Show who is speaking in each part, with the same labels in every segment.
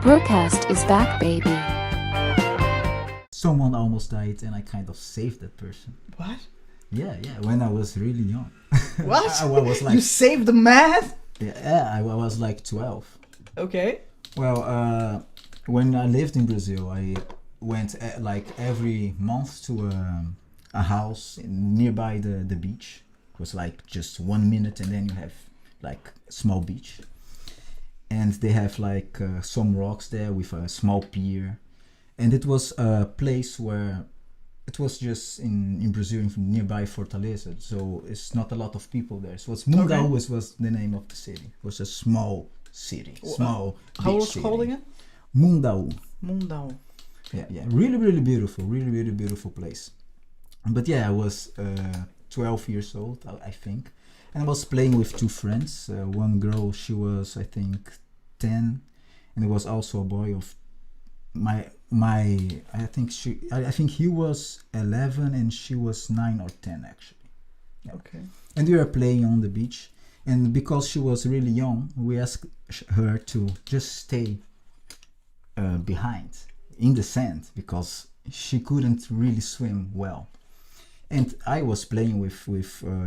Speaker 1: BRUCAST is back, baby.
Speaker 2: Someone almost died and I kind of saved that person.
Speaker 3: What?
Speaker 2: Yeah, when I was really young.
Speaker 3: What?
Speaker 2: I was like,
Speaker 3: you saved the man?
Speaker 2: yeah, I was like 12.
Speaker 3: Okay.
Speaker 2: Well, when I lived in Brazil, I went like every month to a house nearby the beach. It was like just 1 minute and then you have like a small beach. And they have like some rocks there with a small pier. And it was a place where it was just in Brazil, nearby Fortaleza. So it's not a lot of people there. So Mundau was the name of the city. It was a small city, small
Speaker 3: How
Speaker 2: beach
Speaker 3: was
Speaker 2: city.
Speaker 3: it called again?
Speaker 2: Mundau.
Speaker 3: Mundau.
Speaker 2: Yeah, really beautiful place. But yeah, I was 12 years old, I think. And I was playing with two friends. One girl, she was I think 10, and there was also a boy of I think he was 11 and she was 9 or 10 actually. Yeah.
Speaker 3: Okay.
Speaker 2: And we were playing on the beach, and because she was really young, we asked her to just stay behind in the sand because she couldn't really swim well. And I was playing with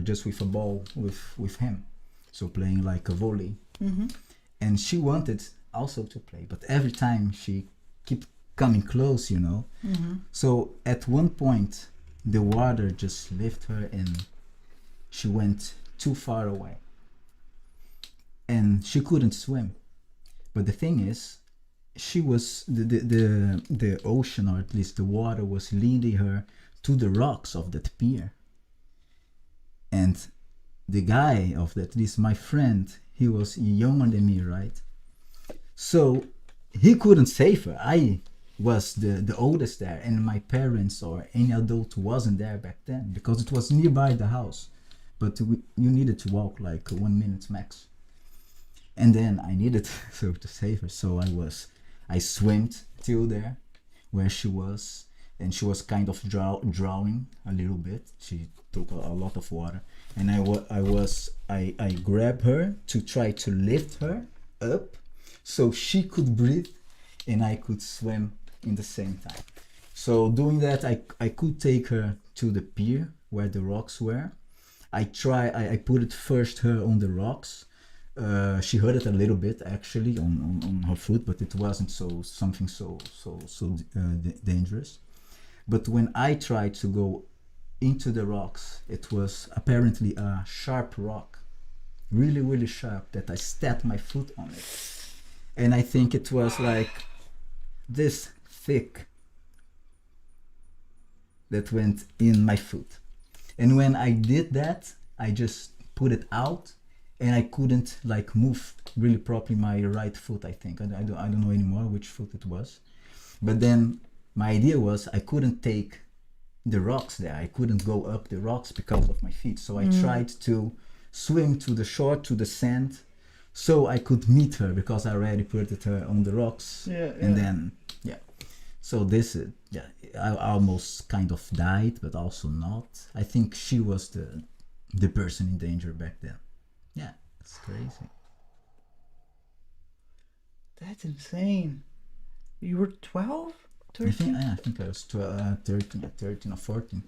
Speaker 2: just with a ball with him, so playing like a volley.
Speaker 3: Mm-hmm.
Speaker 2: And she wanted also to play, but every time she kept coming close, you know.
Speaker 3: Mm-hmm.
Speaker 2: So at one point, the water just lifted her and she went too far away. And she couldn't swim. But the thing is, she was the ocean, or at least the water, was leading her to the rocks of that pier. And the guy of that, at least my friend, he was younger than me, right? So he couldn't save her. I was the oldest there, and my parents or any adult wasn't there back then because it was nearby the house. But you needed to walk like 1 minute max. And then I needed to save her, so I swam till there where she was, and she was kind of drowning a little bit. She took a lot of water, and I grabbed her to try to lift her up so she could breathe and I could swim in the same time. So doing that, I could take her to the pier where the rocks were. I put it first her on the rocks. She hurt it a little bit actually on her foot, but it wasn't something so dangerous. But when I tried to go into the rocks, it was apparently a sharp rock, really sharp, that I stepped my foot on it. And I think it was like this thick that went in my foot. And when I did that, I just put it out, and I couldn't like move really properly my right foot, I think. I don't know anymore which foot it was. But then my idea was I couldn't take the rocks there. I couldn't go up the rocks because of my feet. So I tried to swim to the shore, to the sand, so I could meet her because I already put her on the rocks. And then, so this, I almost kind of died, but also not. I think she was the person in danger back then. Yeah, it's crazy.
Speaker 3: That's insane. You were 12? 13?
Speaker 2: I think I was 13 or 14.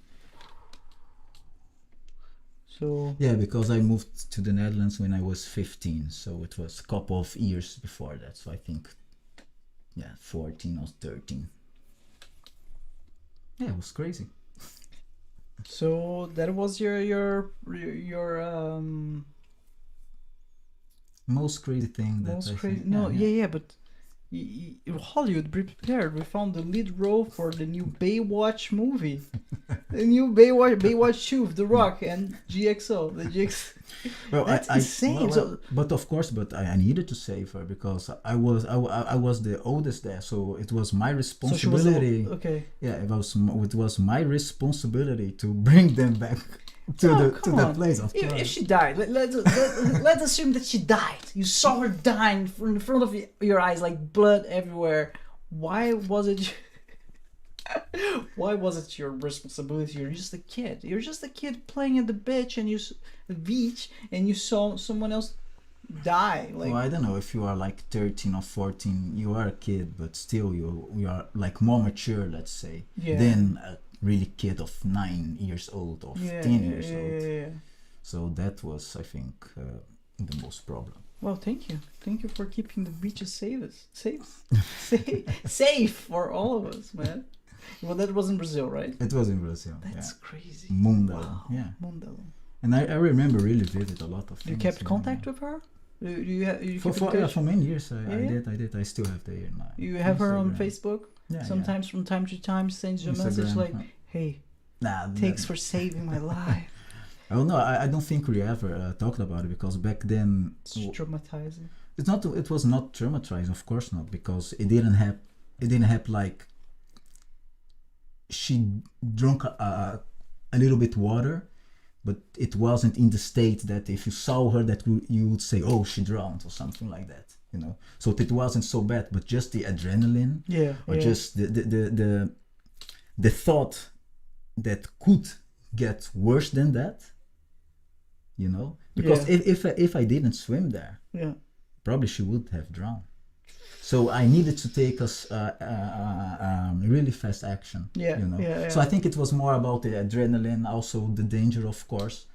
Speaker 3: So
Speaker 2: yeah, because I moved to the Netherlands when I was 15, so it was a couple of years before that. So I think, 14 or 13. Yeah, it was crazy.
Speaker 3: So that was your
Speaker 2: most crazy thing that
Speaker 3: most
Speaker 2: I
Speaker 3: crazy.
Speaker 2: think,
Speaker 3: No, but Hollywood, be prepared. We found the lead role for the new Baywatch movie. The new Baywatch 2 with The Rock and GXO. The GXO.
Speaker 2: Well,
Speaker 3: That's insane.
Speaker 2: But of course, I needed to save her because I was the oldest there, so it was my responsibility.
Speaker 3: So okay.
Speaker 2: Yeah, it was my responsibility to bring them back to the place. Of course.
Speaker 3: If she died, let's assume that she died. You saw her dying in front of your eyes, like blood everywhere. Why was it? Why was it your responsibility? You're just a kid. You're just a kid playing at the beach, and you saw someone else die. Like,
Speaker 2: well, I don't know if you are like 13 or 14, you are a kid, but still you are like more mature, let's say,
Speaker 3: Yeah.
Speaker 2: than a really kid of 9 years old or 10 years old.
Speaker 3: Yeah.
Speaker 2: So that was, I think, the most problem.
Speaker 3: Well, thank you. Thank you for keeping the beaches safe for all of us, man. Well, that was in Brazil, right?
Speaker 2: It was in Brazil.
Speaker 3: That's crazy.
Speaker 2: Mundalo,
Speaker 3: Wow.
Speaker 2: yeah.
Speaker 3: Mundalo.
Speaker 2: And I remember really vivid a lot of things.
Speaker 3: You kept contact with her? You
Speaker 2: for
Speaker 3: keep in touch?
Speaker 2: for many years I
Speaker 3: Yeah.
Speaker 2: did. I still have the
Speaker 3: You have her on
Speaker 2: Instagram.
Speaker 3: Facebook?
Speaker 2: Yeah,
Speaker 3: Sometimes from time to time sends you a message
Speaker 2: Instagram,
Speaker 3: like,
Speaker 2: yeah.
Speaker 3: hey,
Speaker 2: Nah,
Speaker 3: thanks for saving my life.
Speaker 2: Oh no, I don't think we ever talked about it, because back then
Speaker 3: It's traumatizing.
Speaker 2: it was not traumatizing, of course not, because it didn't have like she drank a little bit water, but it wasn't in the state that if you saw her that you would say, oh, she drowned or something like that, you know. So it wasn't so bad, but just the adrenaline, or just the thought that could get worse than that, you know, because if I didn't swim there, probably she would have drowned. So I needed to take us really fast action, you know. So I think it was more about the adrenaline, also the danger, of course.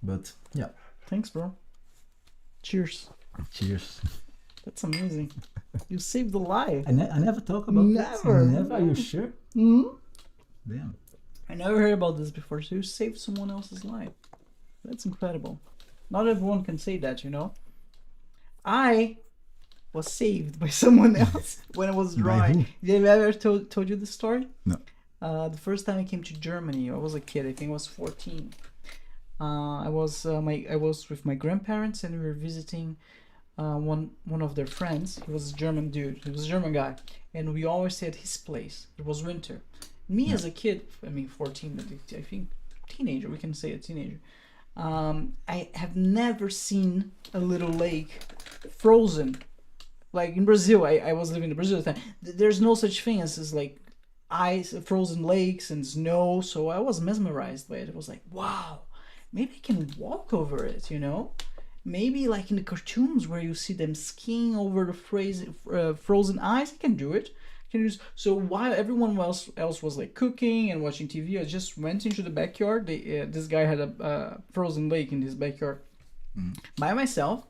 Speaker 2: But yeah.
Speaker 3: Thanks, bro. Cheers.
Speaker 2: Cheers.
Speaker 3: That's amazing. You saved a life.
Speaker 2: I never talk about this. Never. Are you sure?
Speaker 3: Mm-hmm.
Speaker 2: Damn.
Speaker 3: I never heard about this before. So you saved someone else's life. That's incredible. Not everyone can say that, you know. I was saved by someone else when I was dry. Did I ever told you the story?
Speaker 2: No.
Speaker 3: The first time I came to Germany, I was a kid. I think I was 14. I was with my grandparents, and we were visiting one of their friends. He was a German dude. He was a German guy, and we always stayed at his place. It was winter. Me as a kid, I mean 14, but I think teenager. We can say a teenager. I have never seen a little lake frozen. Like in Brazil, I was living in Brazil at the time. There's no such thing as like ice, frozen lakes and snow. So I was mesmerized by it. It was like, wow, maybe I can walk over it, you know? Maybe like in the cartoons where you see them skiing over the frozen ice, I can do it. So while everyone else was like cooking and watching TV, I just went into the backyard. This guy had a frozen lake in his backyard by myself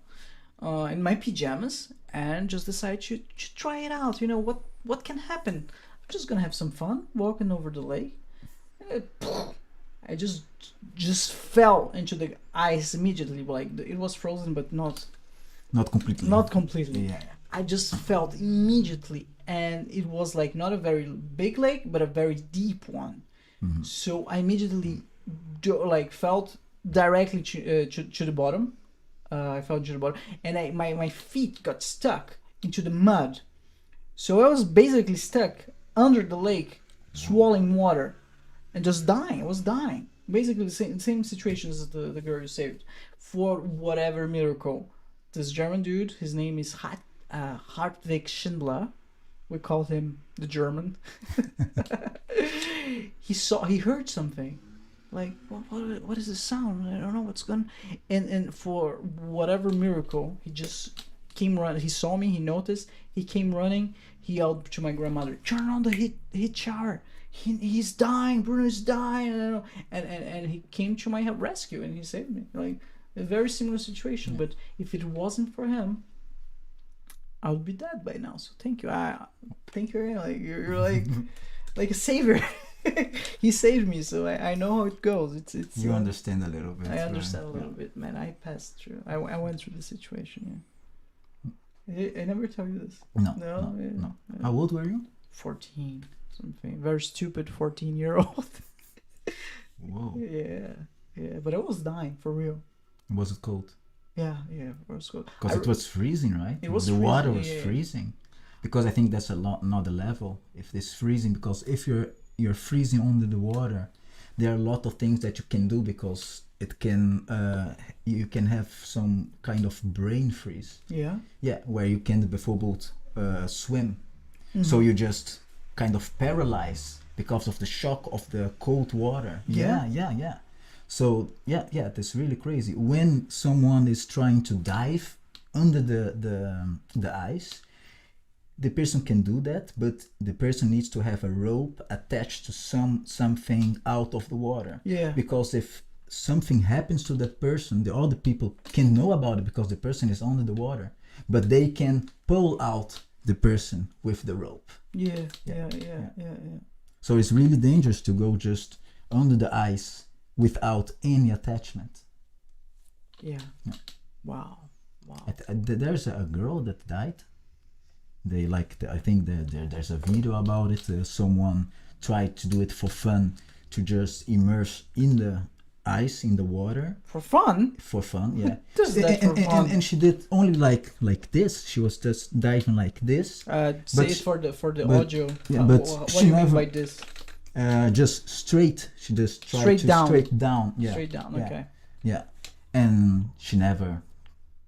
Speaker 3: in my pajamas, and just decided to try it out. You know, what can happen? I'm just gonna have some fun walking over the lake. I just fell into the ice immediately. Like it was frozen, but not completely. Not completely.
Speaker 2: Yeah.
Speaker 3: I just felt immediately, and it was like not a very big lake, but a very deep one. Mm-hmm. So I immediately felt directly to the bottom. I fell to the bottom, and my feet got stuck into the mud. So I was basically stuck under the lake, swallowing water, and just dying. I was dying. Basically the same situation as the girl you saved. For whatever miracle, this German dude, his name is Hartwig Schindler. We call him the German. He heard something. Like, what is the sound? I don't know what's going on. And for whatever miracle, he just came running. He saw me, he noticed, he came running, he yelled to my grandmother, turn on the heat shower. He's dying, Bruno's dying. And he came to my rescue and he saved me. Like a very similar situation. But if it wasn't for him, I would be dead by now. So thank you. Thank you. Like you're like like a savior. He saved me, so I know how it goes. It's
Speaker 2: you understand a little bit.
Speaker 3: I understand a little bit, man. I passed through. I went through the situation. I never tell you this.
Speaker 2: No. How old were you?
Speaker 3: 14, something. Very stupid 14-year-old.
Speaker 2: Whoa.
Speaker 3: Yeah. But I was dying for real.
Speaker 2: Was it cold?
Speaker 3: Yeah, it was cold.
Speaker 2: Because it was freezing, right?
Speaker 3: It was
Speaker 2: the
Speaker 3: freezing,
Speaker 2: water was freezing. Because I think that's another level. If it's freezing, because if you're freezing under the water, there are a lot of things that you can do, because it can you can have some kind of brain freeze. Yeah, where you can bijvoorbeeld swim. Mm-hmm. So you just kind of paralyze because of the shock of the cold water. Yeah. So yeah, that's really crazy. When someone is trying to dive under the ice, the person can do that, but the person needs to have a rope attached to something out of the water.
Speaker 3: Yeah.
Speaker 2: Because if something happens to that person, the other people can know about it because the person is under the water, but they can pull out the person with the rope.
Speaker 3: Yeah.
Speaker 2: So it's really dangerous to go just under the ice without any attachment.
Speaker 3: Yeah. Wow.
Speaker 2: There's a girl that died. They I think there's a video about it. Someone tried to do it for fun, to just immerse in the ice, in the water.
Speaker 3: For fun?
Speaker 2: For fun, yeah.
Speaker 3: Does that for fun?
Speaker 2: And she did only like this. She was just diving like this.
Speaker 3: Say it for the audio.
Speaker 2: Yeah, but
Speaker 3: what
Speaker 2: she
Speaker 3: do you mean
Speaker 2: never,
Speaker 3: by this?
Speaker 2: just straight. She just tried
Speaker 3: Straight
Speaker 2: to
Speaker 3: down.
Speaker 2: straight down. Yeah.
Speaker 3: Straight down.
Speaker 2: Yeah.
Speaker 3: Okay.
Speaker 2: Yeah, and she never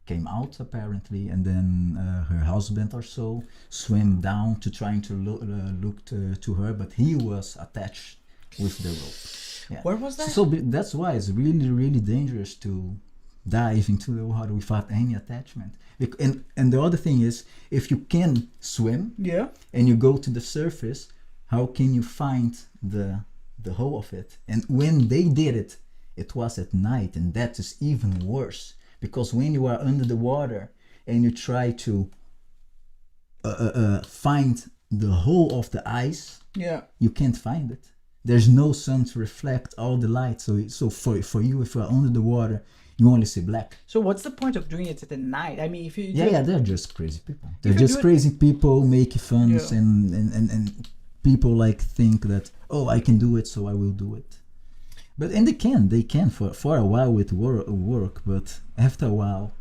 Speaker 2: came out apparently, and then her husband or so swam down to trying to look to her, but he was attached with the rope. Yeah.
Speaker 3: Where was that?
Speaker 2: So that's why it's really dangerous to dive into the water without any attachment. And the other thing is, if you can swim,
Speaker 3: Yeah.
Speaker 2: and you go to the surface, how can you find the hole of it? And when they did it, it was at night, and that is even worse, because when you are under the water and you try to find the hole of the ice,
Speaker 3: Yeah.
Speaker 2: you can't find it. There's no sun to reflect all the light, so for you, if you are under the water, you only see black.
Speaker 3: So what's the point of doing it at the night? I mean, if you
Speaker 2: Yeah, they're just crazy people. They're
Speaker 3: you
Speaker 2: just
Speaker 3: do it-
Speaker 2: crazy people making funs,
Speaker 3: Yeah.
Speaker 2: and people like think that, oh, I can do it, so I will do it. But and they can for a while with work, but after a while,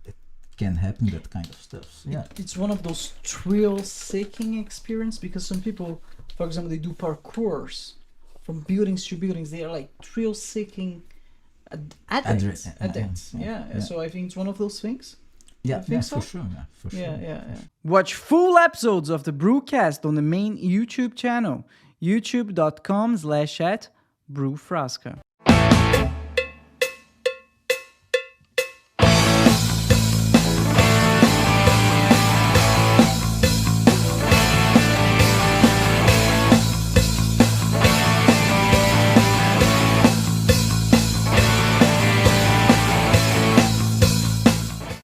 Speaker 2: it can happen, that kind of stuff. Yeah.
Speaker 3: It's one of those thrill-seeking experience, because some people, for example, they do parkours from buildings to buildings. They are like thrill-seeking addicts. Yeah. So I think it's one of those things.
Speaker 2: Yeah,
Speaker 3: think so?
Speaker 2: for sure. Yeah, for sure.
Speaker 3: Yeah. Watch full episodes of the BRUCAST on the main YouTube channel, youtube.com/@BrewFrasca.